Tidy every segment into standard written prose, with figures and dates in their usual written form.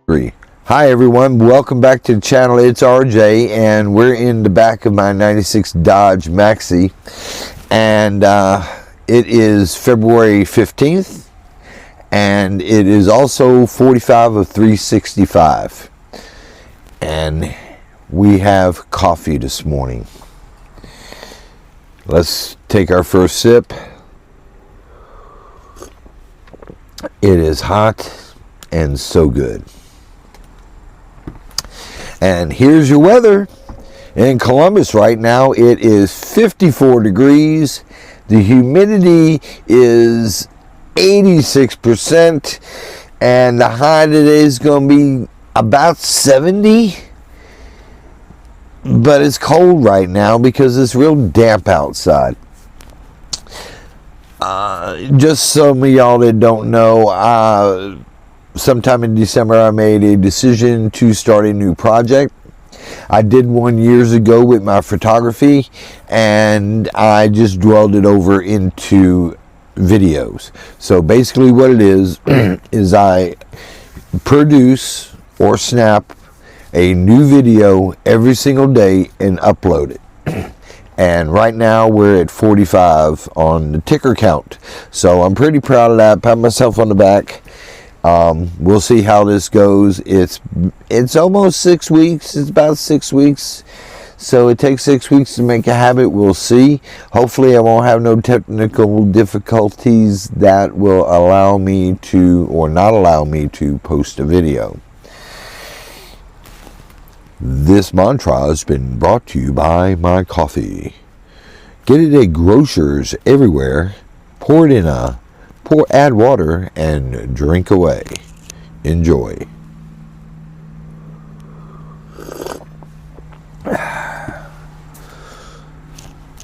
Hi everyone, welcome back to the channel. It's RJ and we're in the back of my 96 Dodge Maxi, and it is February 15th and it is also 45 of 365, and we have coffee this morning. Let's take our first sip. It is hot and so good. And here's your weather. In Columbus right now, it is 54 degrees. The humidity is 86%. And the high today is going to be about 70. But it's cold right now because it's real damp outside. Just some of y'all that don't know, sometime in December I made a decision to start a new project. I did one years ago with my photography, and I just dwelled it over into videos. So basically what it is is I produce or snap a new video every single day and upload it. And right now we're at 45 on the ticker count, so I'm pretty proud of that. Pat myself on the back. We'll see how this goes. It's almost 6 weeks. It's about 6 weeks. So it takes 6 weeks to make a habit. We'll see. Hopefully I won't have no technical difficulties that will allow me to, or not allow me to, post a video. This mantra has been brought to you by my coffee. Get it at grocers everywhere. Add water and drink away. Enjoy.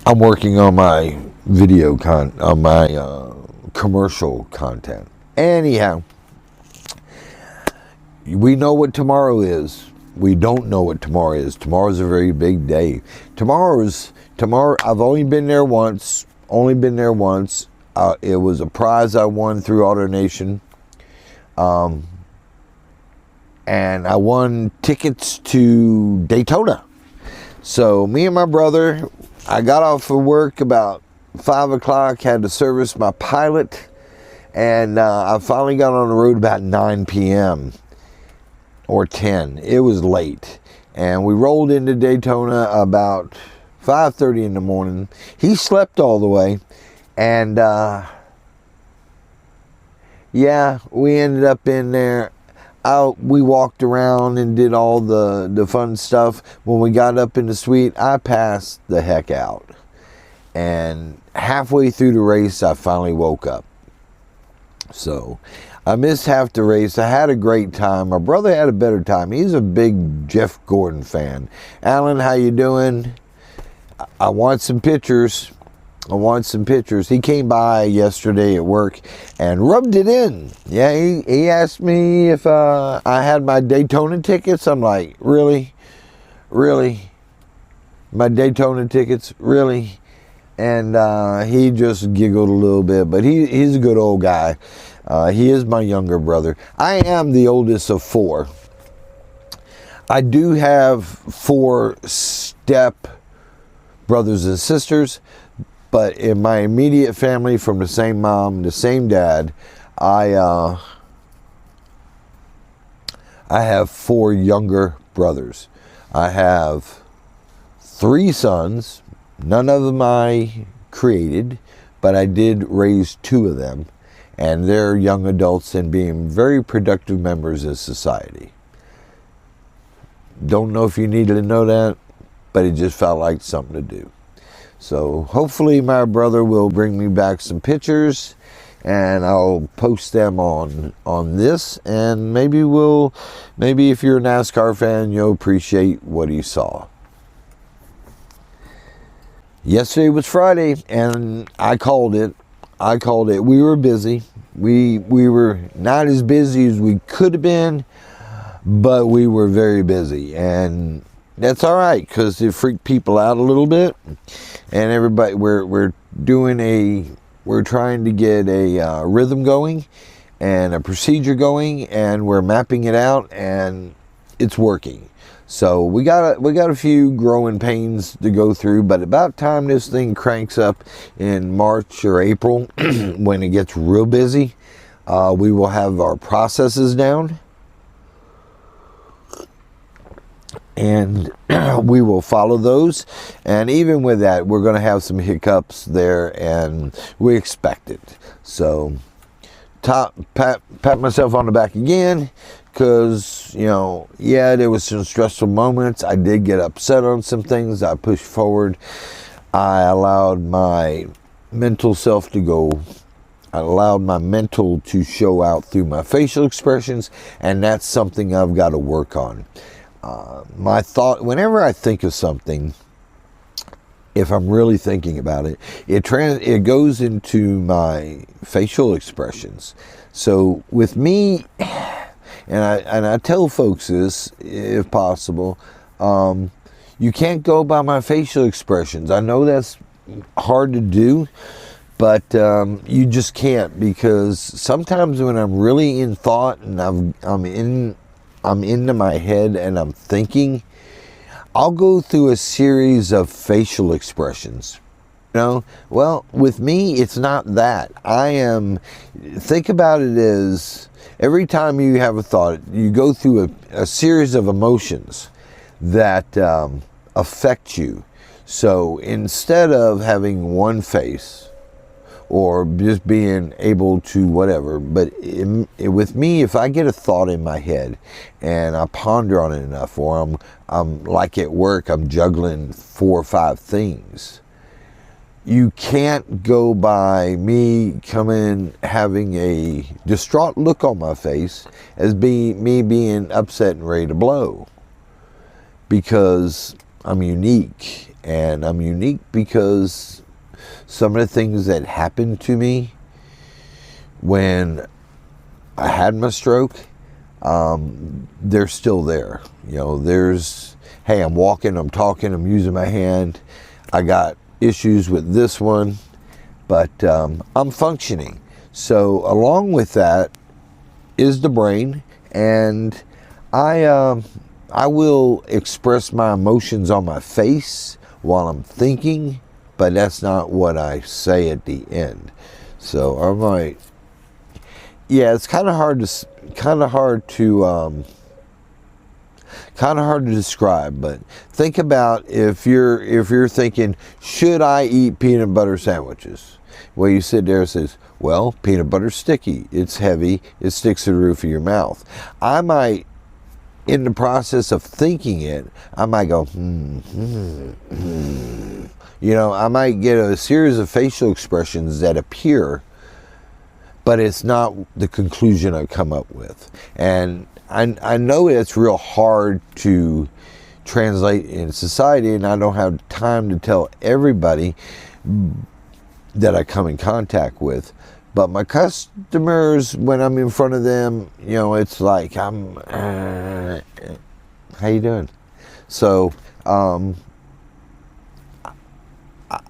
I'm working on my video commercial content. Anyhow, we know what tomorrow is. We don't know what tomorrow is. Tomorrow's a very big day. Tomorrow. I've only been there once. It was a prize I won through AutoNation. And I won tickets to Daytona. So me and my brother, I got off of work about 5 o'clock, had to service my Pilot, and I finally got on the road about 9 p.m. or 10. It was late. And we rolled into Daytona about 5:30 in the morning. He slept all the way. And yeah, we ended up in there. We walked around and did all the fun stuff. When we got up in the suite, I passed the heck out. And halfway through the race, I finally woke up. So I missed half the race. I had a great time. My brother had a better time. He's a big Jeff Gordon fan. Alan, how you doing? I want some pictures. He came by yesterday at work and rubbed it in. Yeah, he asked me if I had my Daytona tickets. I'm like, really? My Daytona tickets? Really? And he just giggled a little bit, but he's a good old guy. He is my younger brother. I am the oldest of 4. I do have 4 step brothers and sisters. But in my immediate family, from the same mom, the same dad, I have 4 younger brothers. I have 3 sons. None of them I created, but I did raise 2 of them. And they're young adults and being very productive members of society. Don't know if you needed to know that, but it just felt like something to do. So hopefully my brother will bring me back some pictures, and I'll post them on this, and maybe if you're a NASCAR fan, you'll appreciate what he saw. Yesterday was Friday, and I called it. We were busy. We were not as busy as we could have been, but we were very busy, and that's all right, because it freaked people out a little bit. And everybody, we're trying to get a rhythm going, and a procedure going, and we're mapping it out, and it's working. So we got a few growing pains to go through, but about time this thing cranks up in March or April, when it gets real busy, we will have our processes down, and we will follow those. And even with that, we're going to have some hiccups there, and we expect it. So pat myself on the back again, because, you know, yeah, there was some stressful moments. I did get upset on some things. I pushed forward. I allowed my mental self to go. I allowed my mental to show out through my facial expressions, and that's something I've got to work on. My thought, whenever I think of something, if I'm really thinking about it, it goes into my facial expressions. So with me, and I tell folks this, if possible, you can't go by my facial expressions. I know that's hard to do, but you just can't, because sometimes when I'm really in thought and I'm into my head and I'm thinking, I'll go through a series of facial expressions. You know, well, with me, it's not that. Think about it as every time you have a thought, you go through a series of emotions that affect you. So instead of having one face, or just being able to whatever, but with me, if I get a thought in my head and I ponder on it enough, or I'm like at work, I'm juggling 4 or 5 things, you can't go by me having a distraught look on my face as me being upset and ready to blow, because I'm unique. And I'm unique because some of the things that happened to me when I had my stroke, they're still there. You know, hey, I'm walking, I'm talking, I'm using my hand. I got issues with this one, but I'm functioning. So along with that is the brain, and I will express my emotions on my face while I'm thinking, but that's not what I say at the end. So I might, yeah, it's kind of hard to describe. But think about if you're thinking, should I eat peanut butter sandwiches? Well, you sit there and says, well, peanut butter's sticky, it's heavy, it sticks to the roof of your mouth. I might, in the process of thinking it, I might go, You know, I might get a series of facial expressions that appear, but it's not the conclusion I come up with. And I know it's real hard to translate in society, and I don't have time to tell everybody that I come in contact with. But my customers, when I'm in front of them, you know, it's like how you doing? So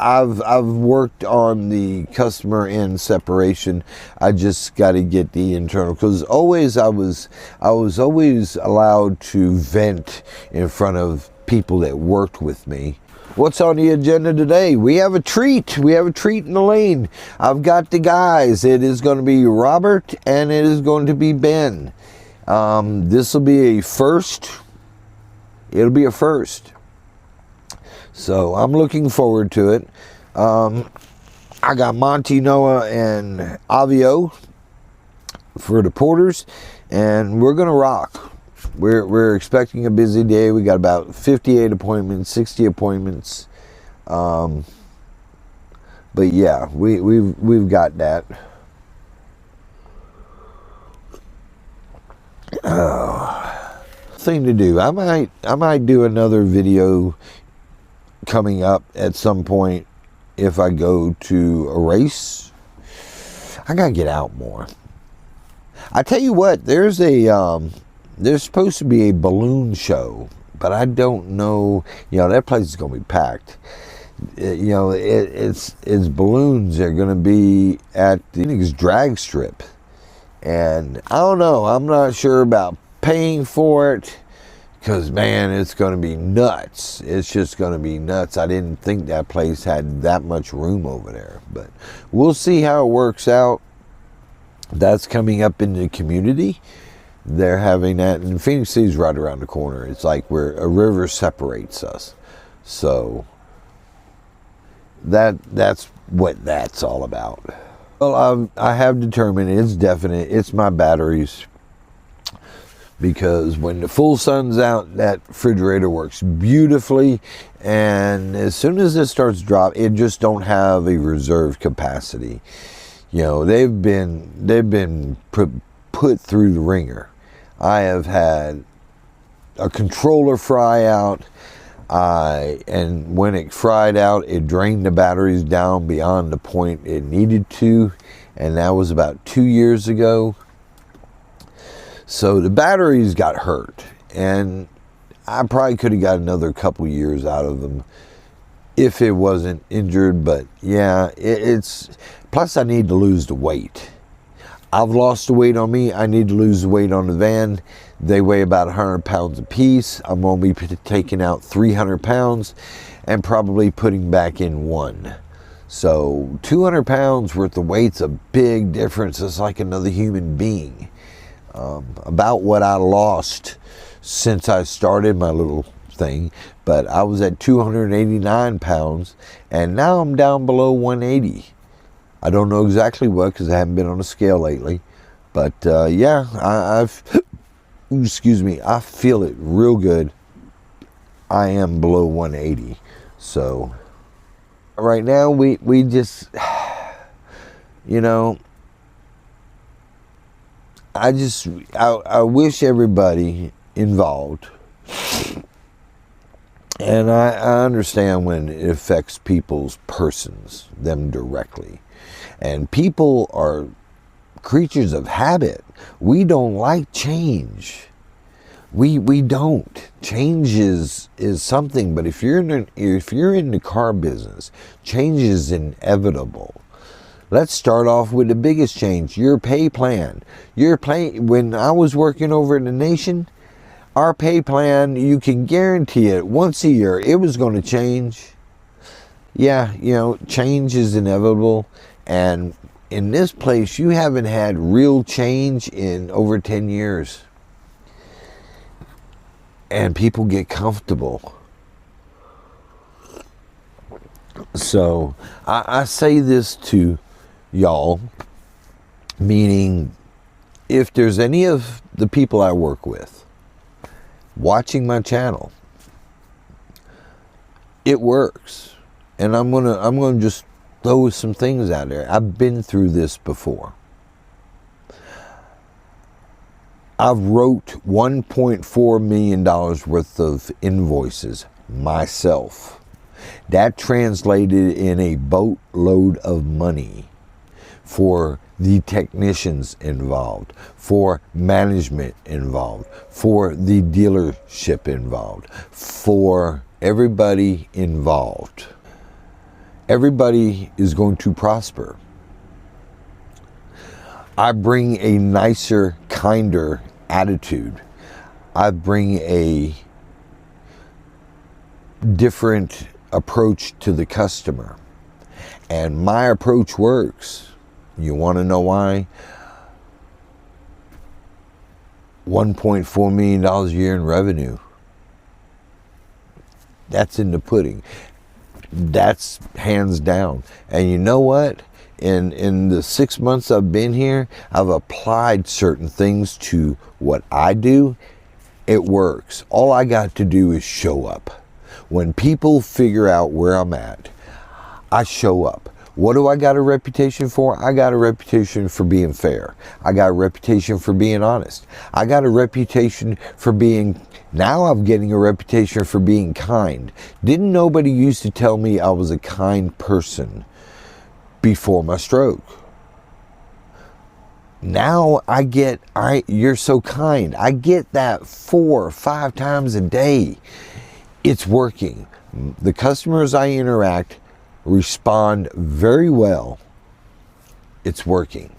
I've worked on the customer end separation. I just got to get the internal, because always I was always allowed to vent in front of people that worked with me. What's on the agenda today? We have a treat. We have a treat in the lane. I've got the guys. It is going to be Robert and it is going to be Ben. This will be a first. It'll be a first. So I'm looking forward to it. I got Monty, Noah, and Avio for the porters, and we're going to rock. We're expecting a busy day. We got about 58 appointments, 60 appointments. But yeah, we've got that. Thing to do. I might do another video coming up at some point if I go to a race. I gotta get out more. I tell you what, there's supposed to be a balloon show, but I don't know. You know, that place is gonna be packed. You know, it's balloons. They're gonna be at the Phoenix drag strip, And I don't know, I'm not sure about paying for it, because man, it's going to be nuts. It's just going to be nuts. I didn't think that place had that much room over there, but we'll see how it works out. That's coming up in the community. They're having that, and Phoenix City's right around the corner. It's like where a river separates us. So that's what that's all about. Well, I have determined it's definite. It's my batteries. Because when the full sun's out, that refrigerator works beautifully, and as soon as it starts dropping, it just don't have a reserve capacity. You know, they've been put through the ringer. I have had a controller fry out, and when it fried out, it drained the batteries down beyond the point it needed to, and that was about 2 years ago. So the batteries got hurt, and I probably could have got another couple years out of them if it wasn't injured. But yeah, it's plus I need to lose the weight. I've lost the weight on me. I need to lose the weight on the van. They weigh about 100 pounds apiece. I'm going to be taking out 300 pounds and probably putting back in 1. So 200 pounds worth of weight's a big difference. It's like another human being. About what I lost since I started my little thing, but I was at 289 pounds, and now I'm down below 180. I don't know exactly what, because I haven't been on a scale lately, but yeah, excuse me, I feel it real good. I am below 180, so right now we just, you know, I wish everybody involved, and I understand when it affects people's persons, them directly. And people are creatures of habit. We don't like change. We don't. Change is something, but if you're in the car business, change is inevitable. Let's start off with the biggest change, your pay plan. When I was working over in the Nation, our pay plan, you can guarantee it, once a year, it was going to change. Yeah, you know, change is inevitable. And in this place, you haven't had real change in over 10 years. And people get comfortable. So, I say this to y'all, meaning if there's any of the people I work with watching my channel, it works. And I'm gonna just throw some things out there. I've been through this before. I've wrote $1.4 million worth of invoices myself. That translated in a boatload of money for the technicians involved, for management involved, for the dealership involved, for everybody involved. Everybody is going to prosper. I bring a nicer, kinder attitude. I bring a different approach to the customer. And my approach works. You want to know why? $1.4 million a year in revenue. That's in the pudding. That's hands down. And you know what? In the 6 months I've been here, I've applied certain things to what I do. It works. All I got to do is show up. When people figure out where I'm at, I show up. What do I got a reputation for? I got a reputation for being fair. I got a reputation for being honest. I got a reputation for being, now I'm getting a reputation for being kind. Didn't nobody used to tell me I was a kind person before my stroke? Now I get, you're so kind. I get that 4 or 5 times a day. It's working. The customers I interact respond very well. It's working.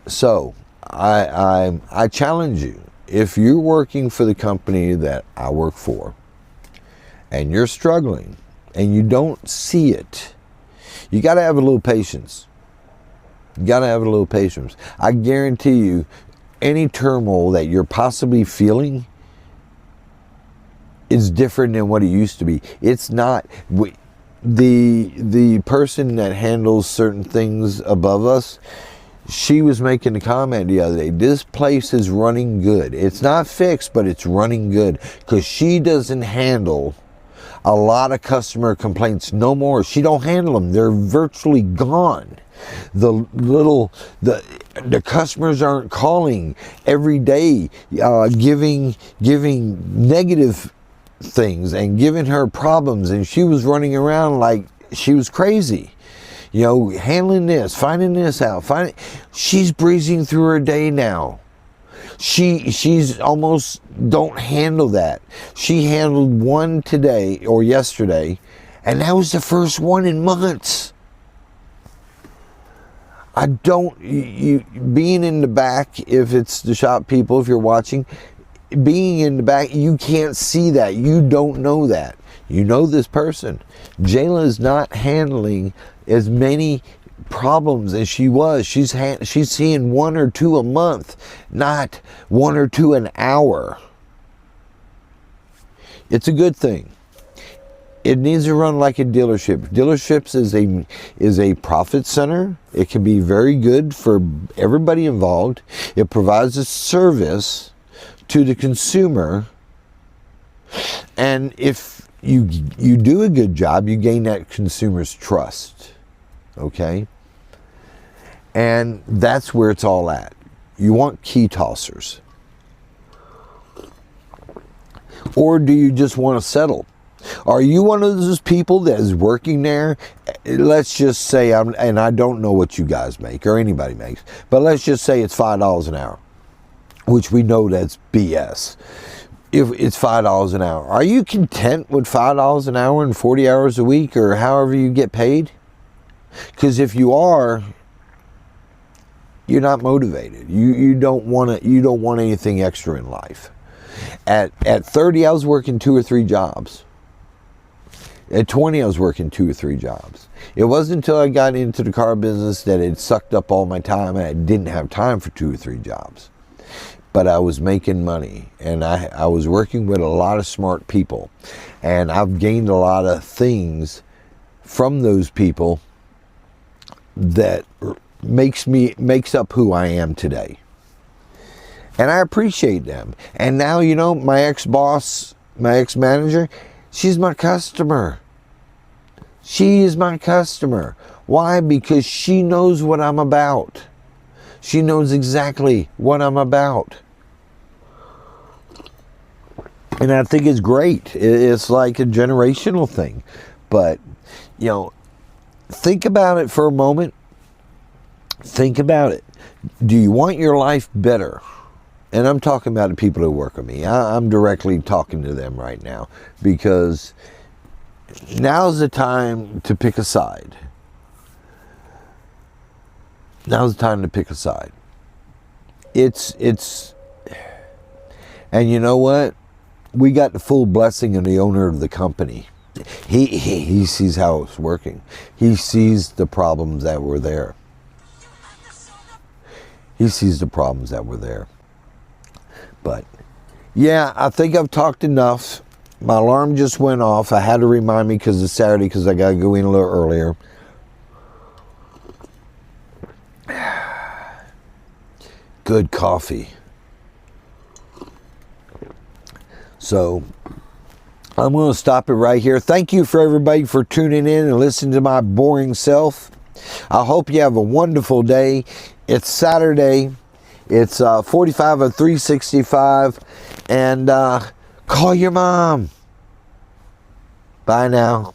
So I challenge you, if you're working for the company that I work for and you're struggling and you don't see it, you got to have a little patience. You got to have a little patience. I guarantee you, any turmoil that you're possibly feeling is different than what it used to be. It's not. The person that handles certain things above us, she was making a comment the other day, this place is running good. It's not fixed, but it's running good, because she doesn't handle a lot of customer complaints no more. She don't handle them. They're virtually gone. The customers aren't calling every day, giving negative things and giving her problems, and she was running around like she was crazy. You know, handling this, finding this out, she's breezing through her day now. She's almost don't handle that. She handled one today or yesterday, and that was the first one in months. I don't, being in the back, if it's the shop people, if you're watching, being in the back, you can't see that. You don't know that. You know this person. Jayla is not handling as many problems as she was. She's seeing 1 or 2 a month, not 1 or 2 an hour. It's a good thing. It needs to run like a dealership. Dealerships is a profit center. It can be very good for everybody involved. It provides a service to the consumer, and if you do a good job, you gain that consumer's trust. Okay? And that's where it's all at. You want key tossers. Or do you just want to settle? Are you one of those people that is working there? Let's just say, and I don't know what you guys make or anybody makes, but let's just say it's $5 an hour, which we know that's BS. If it's $5 an hour, are you content with $5 an hour and 40 hours a week, or however you get paid? Because if you are, you're not motivated. You don't want anything extra in life. At 30, I was working 2 or 3 jobs. At 20, I was working 2 or 3 jobs. It wasn't until I got into the car business that it sucked up all my time, and I didn't have time for 2 or 3 jobs. But I was making money, and I was working with a lot of smart people, and I've gained a lot of things from those people that makes up who I am today. And I appreciate them. And now, you know, my ex-boss, my ex-manager, she's my customer. She is my customer. Why? Because she knows what I'm about. She knows exactly what I'm about. And I think it's great. It's like a generational thing. But, you know, think about it for a moment. Think about it. Do you want your life better? And I'm talking about the people who work with me. I'm directly talking to them right now, because now's the time to pick a side. Now's the time to pick a side. And you know what? We got the full blessing of the owner of the company. He sees how it's working. He sees the problems that were there. He sees the problems that were there. But yeah, I think I've talked enough. My alarm just went off. I had to remind me because it's Saturday, because I got to go in a little earlier. Good coffee. So I'm going to stop it right here. Thank you for everybody for tuning in and listening to my boring self. I hope you have a wonderful day. It's Saturday. It's 45 of 365. And call your mom. Bye now.